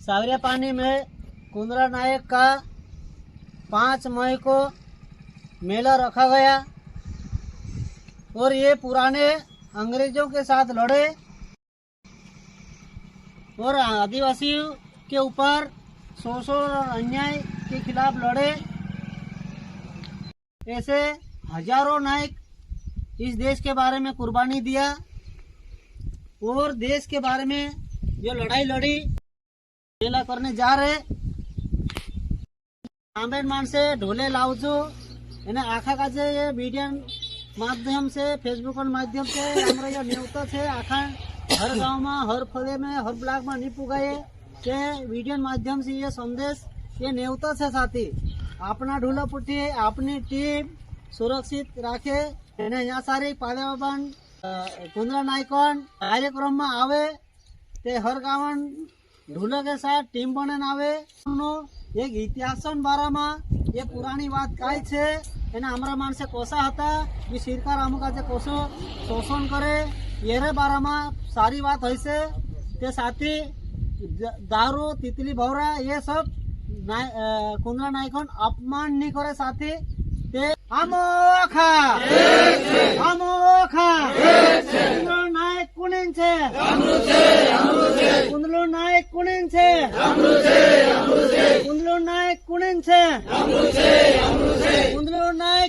सावरियापानी में कुंदरा नायक का 5 मई को मेला रखा गया और ये पुराने अंग्रेजों के साथ लड़े और आदिवासियों के ऊपर शोषण और अन्याय के खिलाफ लड़े। ऐसे हजारों नायक इस देश के बारे में कुर्बानी दिया और देश के बारे में जो लड़ाई लड़ी मेला करने जा रहे आंबेड माणसे ढोले लावजो एने आखा काजे ये वीडियो माध्यम से फेसबुक माध्यम से हमारा जो न्यूता है आखा हर गांव में हर फले में हर ब्लॉक में नहीं पुगाए के वीडियो माध्यम से ये संदेश ये न्यूता है साथी अपना ढोला पुटी अपनी टीम सुरक्षित राखे एने यहाँ सारी पाड़ेबाबन कुंदरा नायकन कार्यक्रम में आवे ते हर गावन ढोला के साथ टीम बने आवे एक इतिहास बारे में ये पुरानी बात काय छे एने हमारा मानसे कोसा हता कि सरकार अमुका जे कोसो शोषण करे ये बारे में सारी बात है ते साथी दारू तितली भौरा ये सब कुंदरा नायकन अपमान नहीं करे साथी ते अमोखा कुंदरा नायक कुणीन छे कुंदरा नायक कुणीन छे कुंदरा नायक कुणीन छे कुंदरा नायक